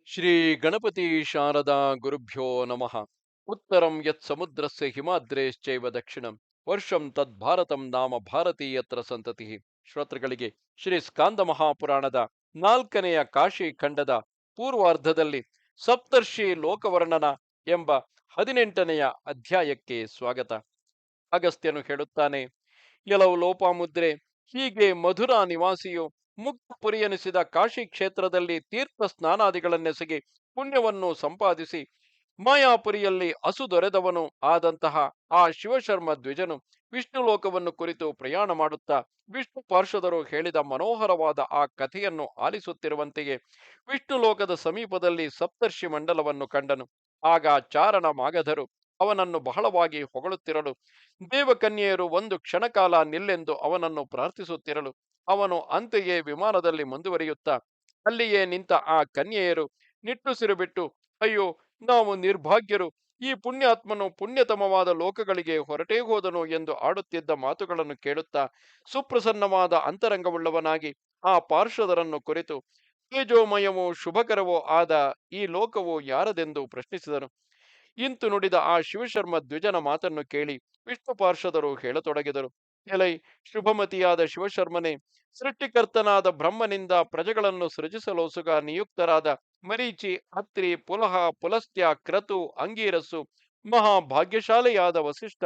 ಶ್ರೀ ಗಣಪತಿ ಶಾರದಾ ಗುರುಭ್ಯೋ ನಮಃ. ಉತ್ತರಂ ಯತ್ ಸಮುದ್ರಸ್ಯ ಹಿಮಾದ್ರೇಶ್ಚೈವ ದಕ್ಷಿಣಂ ವರ್ಷಂ ತದ್ ಭಾರತಂ ನಾಮ ಭಾರತೀಯತ್ರ ಸಂತತಿ. ಶ್ರೋತೃಗಳಿಗೆ ಶ್ರೀ ಸ್ಕಾಂದ ಮಹಾಪುರಾಣದ ನಾಲ್ಕನೆಯ ಕಾಶಿ ಖಂಡದ ಪೂರ್ವಾರ್ಧದಲ್ಲಿ ಸಪ್ತರ್ಷಿ ಲೋಕವರ್ಣನ ಎಂಬ 18ನೆಯ ಅಧ್ಯಾಯಕ್ಕೆ ಸ್ವಾಗತ. ಅಗಸ್ತ್ಯನು ಹೇಳುತ್ತಾನೆ, ಎಲವು ಲೋಪಾಮುದ್ರೆ, ಹೀಗೆ ಮಧುರಾ ನಿವಾಸಿಯು ಮುಕ್ತ ಪುರಿಯನಿಸಿದ ಕಾಶಿ ಕ್ಷೇತ್ರದಲ್ಲಿ ತೀರ್ಥ ಸ್ನಾನಾದಿಗಳನ್ನೆಸಗಿ ಪುಣ್ಯವನ್ನು ಸಂಪಾದಿಸಿ ಮಾಯಾಪುರಿಯಲ್ಲಿ ಅಸು ದೊರೆದವನು ಆದಂತಹ ಆ ಶಿವಶರ್ಮ ದ್ವಿಜನು ವಿಷ್ಣು ಲೋಕವನ್ನು ಕುರಿತು ಪ್ರಯಾಣ ಮಾಡುತ್ತಾ ವಿಷ್ಣು ಪಾರ್ಷದರು ಹೇಳಿದ ಮನೋಹರವಾದ ಆ ಕಥೆಯನ್ನು ಆಲಿಸುತ್ತಿರುವಂತೆಯೇ ವಿಷ್ಣು ಲೋಕದ ಸಮೀಪದಲ್ಲಿ ಸಪ್ತರ್ಷಿ ಮಂಡಲವನ್ನು ಕಂಡನು. ಆಗ ಚಾರಣ ಮಾಗಧರು ಅವನನ್ನು ಬಹಳವಾಗಿ ಹೊಗಳುತ್ತಿರಲು, ದೇವಕನ್ಯೆಯರು ಒಂದು ಕ್ಷಣಕಾಲ ನಿಲ್ಲೆಂದು ಅವನನ್ನು ಪ್ರಾರ್ಥಿಸುತ್ತಿರಲು, ಅವನು ಅಂತೆಯೇ ವಿಮಾನದಲ್ಲಿ ಮುಂದುವರಿಯುತ್ತಾ ಅಲ್ಲಿಯೇ ನಿಂತ ಆ ಕನ್ಯೆಯರು ನಿಟ್ಟುಸಿರು ಬಿಟ್ಟು, ಅಯ್ಯೋ, ನಾವು ನಿರ್ಭಾಗ್ಯರು, ಈ ಪುಣ್ಯಾತ್ಮನು ಪುಣ್ಯತಮವಾದ ಲೋಕಗಳಿಗೆ ಹೊರಟೇ ಹೋದನು ಎಂದು ಆಡುತ್ತಿದ್ದ ಮಾತುಗಳನ್ನು ಕೇಳುತ್ತಾ ಸುಪ್ರಸನ್ನವಾದ ಅಂತರಂಗವುಳ್ಳವನಾಗಿ ಆ ಪಾರ್ಷದರನ್ನು ಕುರಿತು, ತೇಜೋಮಯವೋ ಶುಭಕರವೋ ಆದ ಈ ಲೋಕವು ಯಾರದೆಂದು ಪ್ರಶ್ನಿಸಿದನು. ಇಂತು ನುಡಿದ ಆ ಶಿವಶರ್ಮ ದ್ವಿಜನ ಮಾತನ್ನು ಕೇಳಿ ವಿಷ್ಣು ಪಾರ್ಷದರು ಹೇಳತೊಡಗಿದರು. ಎಲೈ ಶುಭಮತಿಯಾದ ಶಿವಶರ್ಮನೆ, ಸೃಷ್ಟಿಕರ್ತನಾದ ಬ್ರಹ್ಮನಿಂದ ಪ್ರಜೆಗಳನ್ನು ಸೃಜಿಸಲೋಸುಗ ನಿಯುಕ್ತರಾದ ಮರೀಚಿ, ಅತ್ರಿ, ಪುಲಹ, ಪುಲಸ್ತ್ಯ, ಕ್ರತು, ಅಂಗೀರಸ್ಸು, ಮಹಾಭಾಗ್ಯಶಾಲಿಯಾದ ವಸಿಷ್ಠ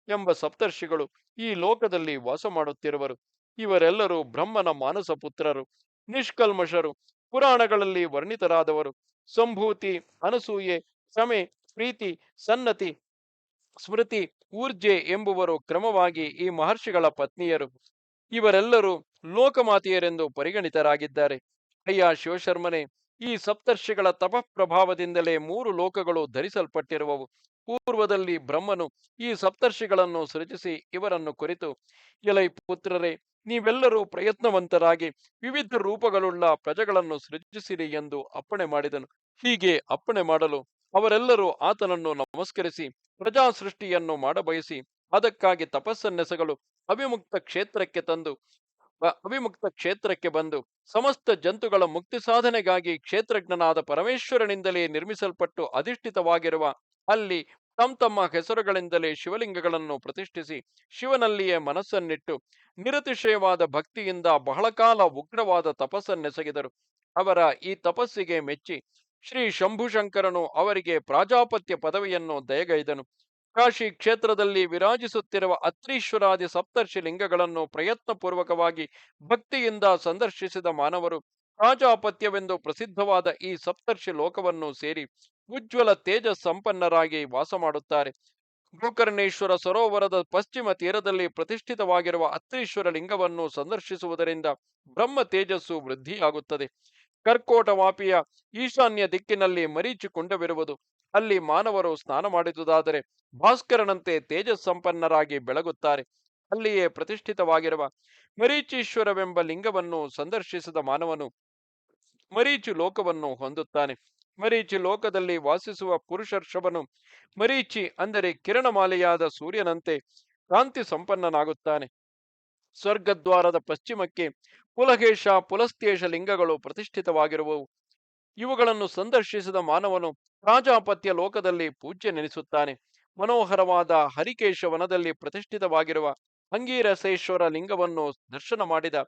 ಎಂಬ ಸಪ್ತರ್ಷಿಗಳು ಈ ಲೋಕದಲ್ಲಿ ವಾಸ ಮಾಡುತ್ತಿರುವರು. ಇವರೆಲ್ಲರೂ ಬ್ರಹ್ಮನ ಮಾನಸ ಪುತ್ರರು, ನಿಷ್ಕಲ್ಮಷರು, ಪುರಾಣಗಳಲ್ಲಿ ವರ್ಣಿತರಾದವರು. ಸಂಭೂತಿ, ಅನಸೂಯೆ, ಕ್ಷಮೆ, ಪ್ರೀತಿ, ಸನ್ನತಿ, ಸ್ಮೃತಿ, ಊರ್ಜೆ ಎಂಬುವರು ಕ್ರಮವಾಗಿ ಈ ಮಹರ್ಷಿಗಳ ಪತ್ನಿಯರು. ಇವರೆಲ್ಲರೂ ಲೋಕಮಾತೆಯರೆಂದು ಪರಿಗಣಿತರಾಗಿದ್ದಾರೆ. ಅಯ್ಯ ಶಿವಶರ್ಮನೆ, ಈ ಸಪ್ತರ್ಷಿಗಳ ತಪಃಪ್ರಭಾವದಿಂದಲೇ ಮೂರು ಲೋಕಗಳು ಧರಿಸಲ್ಪಟ್ಟಿರುವವು. ಪೂರ್ವದಲ್ಲಿ ಬ್ರಹ್ಮನು ಈ ಸಪ್ತರ್ಷಿಗಳನ್ನು ಸೃಜಿಸಿ ಇವರನ್ನು ಕುರಿತು, ಎಲೈ ಪುತ್ರರೇ, ನೀವೆಲ್ಲರೂ ಪ್ರಯತ್ನವಂತರಾಗಿ ವಿವಿಧ ರೂಪಗಳುಳ್ಳ ಪ್ರಜೆಗಳನ್ನು ಸೃಜಿಸಿರಿ ಎಂದು ಅಪ್ಪಣೆ ಮಾಡಿದನು. ಹೀಗೆ ಅಪ್ಪಣೆ ಮಾಡಲು ಅವರೆಲ್ಲರೂ ಆತನನ್ನು ನಮಸ್ಕರಿಸಿ ಪ್ರಜಾ ಸೃಷ್ಟಿಯನ್ನು ಮಾಡಬಯಸಿ ಅದಕ್ಕಾಗಿ ತಪಸ್ಸನ್ನೆಸಗಲು ಅವಿಮುಕ್ತ ಕ್ಷೇತ್ರಕ್ಕೆ ಬಂದು ಸಮಸ್ತ ಜಂತುಗಳ ಮುಕ್ತಿ ಸಾಧನೆಗಾಗಿ ಕ್ಷೇತ್ರಜ್ಞನಾದ ಪರಮೇಶ್ವರನಿಂದಲೇ ನಿರ್ಮಿಸಲ್ಪಟ್ಟು ಅಧಿಷ್ಠಿತವಾಗಿರುವ ಅಲ್ಲಿ ತಮ್ಮ ಹೆಸರುಗಳಿಂದಲೇ ಶಿವಲಿಂಗಗಳನ್ನು ಪ್ರತಿಷ್ಠಿಸಿ ಶಿವನಲ್ಲಿಯೇ ಮನಸ್ಸನ್ನಿಟ್ಟು ನಿರತಿಶಯವಾದ ಭಕ್ತಿಯಿಂದ ಬಹಳ ಕಾಲ ಉಗ್ರವಾದ ತಪಸ್ಸನ್ನೆಸಗಿದರು. ಅವರ ಈ ತಪಸ್ಸಿಗೆ ಮೆಚ್ಚಿ ಶ್ರೀ ಶಂಭುಶಂಕರನು ಅವರಿಗೆ ಪ್ರಾಜಾಪತ್ಯ ಪದವಿಯನ್ನು ದಯಗೈದನು. ಕಾಶಿ ಕ್ಷೇತ್ರದಲ್ಲಿ ವಿರಾಜಿಸುತ್ತಿರುವ ಅತ್ರೀಶ್ವರಾದಿ ಸಪ್ತರ್ಷಿ ಲಿಂಗಗಳನ್ನು ಪ್ರಯತ್ನಪೂರ್ವಕವಾಗಿ ಭಕ್ತಿಯಿಂದ ಸಂದರ್ಶಿಸಿದ ಮಾನವರು ಪ್ರಾಜಾಪತ್ಯವೆಂದು ಪ್ರಸಿದ್ಧವಾದ ಈ ಸಪ್ತರ್ಷಿ ಲೋಕವನ್ನು ಸೇರಿ ಉಜ್ವಲ ತೇಜ ಸಂಪನ್ನರಾಗಿ ವಾಸ ಮಾಡುತ್ತಾರೆ. ಗೋಕರ್ಣೇಶ್ವರ ಸರೋವರದ ಪಶ್ಚಿಮ ತೀರದಲ್ಲಿ ಪ್ರತಿಷ್ಠಿತವಾಗಿರುವ ಅತ್ರೀಶ್ವರ ಲಿಂಗವನ್ನು ಸಂದರ್ಶಿಸುವುದರಿಂದ ಬ್ರಹ್ಮ ತೇಜಸ್ಸು ವೃದ್ಧಿಯಾಗುತ್ತದೆ. ಕರ್ಕೋಟ ವಾಪಿಯ ಈಶಾನ್ಯ ದಿಕ್ಕಿನಲ್ಲಿ ಮರೀಚಿ ಕುಂಡವಿರುವುದು. ಅಲ್ಲಿ ಮಾನವರು ಸ್ನಾನ ಮಾಡಿದುದಾದರೆ ಭಾಸ್ಕರನಂತೆ ತೇಜಸ್ಸಂಪನ್ನರಾಗಿ ಬೆಳಗುತ್ತಾರೆ. ಅಲ್ಲಿಯೇ ಪ್ರತಿಷ್ಠಿತವಾಗಿರುವ ಮರೀಚೀಶ್ವರವೆಂಬ ಲಿಂಗವನ್ನು ಸಂದರ್ಶಿಸಿದ ಮಾನವನು ಮರೀಚಿ ಲೋಕವನ್ನು ಹೊಂದುತ್ತಾನೆ. ಮರೀಚಿ ಲೋಕದಲ್ಲಿ ವಾಸಿಸುವ ಪುರುಷರ್ಷಭನು ಮರೀಚಿ ಅಂದರೆ ಕಿರಣಮಾಲೆಯಾದ ಸೂರ್ಯನಂತೆ ಕಾಂತಿ ಸಂಪನ್ನನಾಗುತ್ತಾನೆ. ಸ್ವರ್ಗದ್ವಾರದ ಪಶ್ಚಿಮಕ್ಕೆ ಪುಲಹೇಶ, ಪುಲಸ್ತ್ಯೇಶ ಲಿಂಗಗಳು ಪ್ರತಿಷ್ಠಿತವಾಗಿರುವವು. ಇವುಗಳನ್ನು ಸಂದರ್ಶಿಸಿದ ಮಾನವನು ಪ್ರಾಜಾಪತ್ಯ ಲೋಕದಲ್ಲಿ ಪೂಜ್ಯನೆನಿಸುತ್ತಾನೆ. ಮನೋಹರವಾದ ಹರಿಕೇಶ ವನದಲ್ಲಿ ಪ್ರತಿಷ್ಠಿತವಾಗಿರುವ ಅಂಗೀರಸೇಶ್ವರ ಲಿಂಗವನ್ನು ದರ್ಶನ ಮಾಡಿದ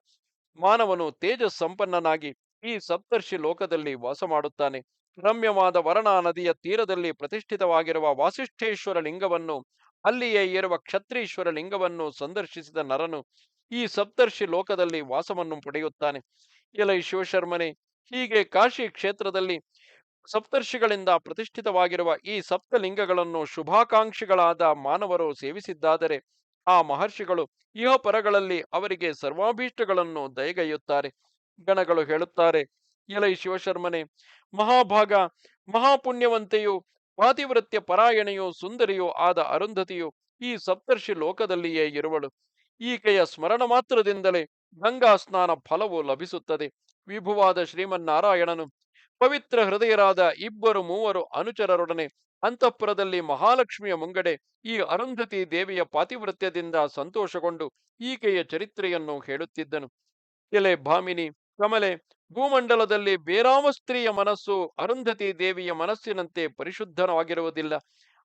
ಮಾನವನು ತೇಜಸ್ಸಂಪನ್ನನಾಗಿ ಈ ಸಪ್ತರ್ಷಿ ಲೋಕದಲ್ಲಿ ವಾಸ ಮಾಡುತ್ತಾನೆ. ರಮ್ಯವಾದ ವರಣಾ ನದಿಯ ತೀರದಲ್ಲಿ ಪ್ರತಿಷ್ಠಿತವಾಗಿರುವ ವಾಸಿಷ್ಠೇಶ್ವರ ಲಿಂಗವನ್ನು, ಅಲ್ಲಿಯೇ ಇರುವ ಕ್ಷತ್ರೀಶ್ವರ ಲಿಂಗವನ್ನು ಸಂದರ್ಶಿಸಿದ ನರನು ಈ ಸಪ್ತರ್ಷಿ ಲೋಕದಲ್ಲಿ ವಾಸವನ್ನು ಪಡೆಯುತ್ತಾನೆ. ಎಲೈ ಶಿವಶರ್ಮನೆ, ಹೀಗೆ ಕಾಶಿ ಕ್ಷೇತ್ರದಲ್ಲಿ ಸಪ್ತರ್ಷಿಗಳಿಂದ ಪ್ರತಿಷ್ಠಿತವಾಗಿರುವ ಈ ಸಪ್ತಲಿಂಗಗಳನ್ನು ಶುಭಾಕಾಂಕ್ಷಿಗಳಾದ ಮಾನವರು ಸೇವಿಸಿದ್ದಾದರೆ ಆ ಮಹರ್ಷಿಗಳು ಇಹಪರಗಳಲ್ಲಿ ಅವರಿಗೆ ಸರ್ವಾಭೀಷ್ಟಗಳನ್ನು ದಯಗೈಯುತ್ತಾರೆ. ಗಣಗಳು ಹೇಳುತ್ತಾರೆ, ಎಲೈ ಶಿವಶರ್ಮನೆ, ಮಹಾಭಾಗ, ಮಹಾಪುಣ್ಯವಂತೆಯೂ ಪಾತಿವೃತ್ಯ ಪರಾಯಣೆಯೂ ಸುಂದರಿಯೂ ಆದ ಅರುಂಧತಿಯು ಈ ಸಪ್ತರ್ಷಿ ಲೋಕದಲ್ಲಿಯೇ ಇರುವಳು. ಈಕೆಯ ಸ್ಮರಣ ಮಾತ್ರದಿಂದಲೇ ಗಂಗಾ ಸ್ನಾನ ಫಲವು ಲಭಿಸುತ್ತದೆ. ವಿಭುವಾದ ಶ್ರೀಮನ್ನಾರಾಯಣನು ಪವಿತ್ರ ಹೃದಯರಾದ ಇಬ್ಬರು ಮೂವರು ಅನುಚರರೊಡನೆ ಅಂತಃಪುರದಲ್ಲಿ ಮಹಾಲಕ್ಷ್ಮಿಯ ಮುಂಗಡೆ ಈ ಅರುಂಧತಿ ದೇವಿಯ ಪಾತಿವೃತ್ಯದಿಂದ ಸಂತೋಷಗೊಂಡು ಈಕೆಯ ಚರಿತ್ರೆಯನ್ನು ಹೇಳುತ್ತಿದ್ದನು. ಎಲೆ ಭಾಮಿನಿ, ಕಮಲೆ, ಭೂಮಂಡಲದಲ್ಲಿ ಬೇರಾವ ಸ್ತ್ರೀಯ ಮನಸ್ಸು ಅರುಂಧತಿ ದೇವಿಯ ಮನಸ್ಸಿನಂತೆ ಪರಿಶುದ್ಧವಾಗಿರುವುದಿಲ್ಲ.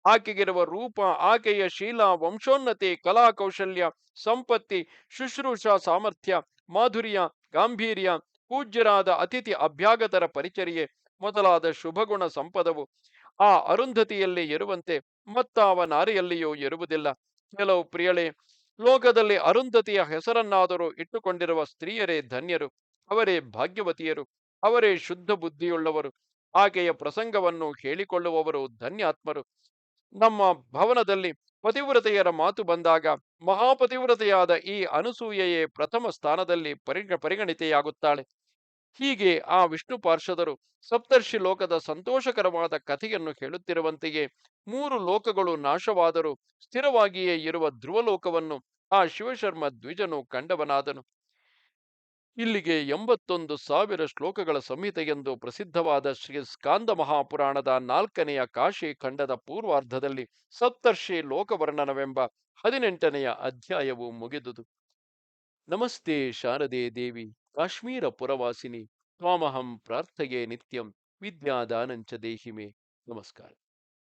ಆಕೆಗಿರುವ ರೂಪ, ಆಕೆಯ ಶೀಲ, ವಂಶೋನ್ನತಿ, ಕಲಾ ಕೌಶಲ್ಯ, ಸಂಪತ್ತಿ, ಶುಶ್ರೂಷಾ ಸಾಮರ್ಥ್ಯ, ಮಾಧುರ್ಯ, ಗಾಂಭೀರ್ಯ, ಪೂಜ್ಯರಾದ ಅತಿಥಿ ಅಭ್ಯಾಗತರ ಪರಿಚರ್ಯೆ ಮೊದಲಾದ ಶುಭಗುಣ ಸಂಪದವು ಆ ಅರುಂಧತಿಯಲ್ಲಿ ಇರುವಂತೆ ಮತ್ತಾವ ನಾರಿಯಲ್ಲಿಯೂ ಇರುವುದಿಲ್ಲ. ಕೆಲವು ಪ್ರಿಯಳೇ, ಲೋಕದಲ್ಲಿ ಅರುಂಧತಿಯ ಹೆಸರನ್ನಾದರೂ ಇಟ್ಟುಕೊಂಡಿರುವ ಸ್ತ್ರೀಯರೇ ಧನ್ಯರು, ಅವರೇ ಭಾಗ್ಯವತಿಯರು, ಅವರೇ ಶುದ್ಧ ಬುದ್ಧಿಯುಳ್ಳವರು, ಆಕೆಯ ಪ್ರಸಂಗವನ್ನು ಹೇಳಿಕೊಳ್ಳುವವರು ಧನ್ಯಾತ್ಮರು. ನಮ್ಮ ಭವನದಲ್ಲಿ ಪತಿವ್ರತೆಯರ ಮಾತು ಬಂದಾಗ ಮಹಾಪತಿವ್ರತೆಯಾದ ಈ ಅನಸೂಯೆಯೇ ಪ್ರಥಮ ಸ್ಥಾನದಲ್ಲಿ ಪರಿಗಣಿತೆಯಾಗುತ್ತಾಳೆ. ಹೀಗೆ ಆ ವಿಷ್ಣು ಪಾರ್ಷದರು ಸಪ್ತರ್ಷಿ ಲೋಕದ ಸಂತೋಷಕರವಾದ ಕಥೆಯನ್ನು ಹೇಳುತ್ತಿರುವಂತೆಯೇ ಮೂರು ಲೋಕಗಳು ನಾಶವಾದರೂ ಸ್ಥಿರವಾಗಿಯೇ ಇರುವ ಧ್ರುವಲೋಕವನ್ನು ಆ ಶಿವಶರ್ಮ ದ್ವಿಜನು ಕಂಡವನಾದನು. ಇಲ್ಲಿಗೆ 81,000 ಶ್ಲೋಕಗಳ ಸಂಹಿತೆಯೆಂದು ಪ್ರಸಿದ್ಧವಾದ ಶ್ರೀ ಸ್ಕಾಂದ ಮಹಾಪುರಾಣದ 4ನೆಯ ಕಾಶಿ ಖಂಡದ ಪೂರ್ವಾರ್ಧದಲ್ಲಿ ಸಪ್ತರ್ಷಿ ಲೋಕವರ್ಣನವೆಂಬ 18ನೆಯ ಅಧ್ಯಾಯವು ಮುಗಿದುದು. ನಮಸ್ತೆ ಶಾರದೆ ದೇವಿ, ಕಾಶ್ಮೀರ ಪುರವಾಸಿನಿ, ತ್ವಾಮಹಂ ಪ್ರಾರ್ಥಯೇ ನಿತ್ಯಂ, ವಿದ್ಯಾದಾನಂಚ ದೇಹಿಮೆ. ನಮಸ್ಕಾರ.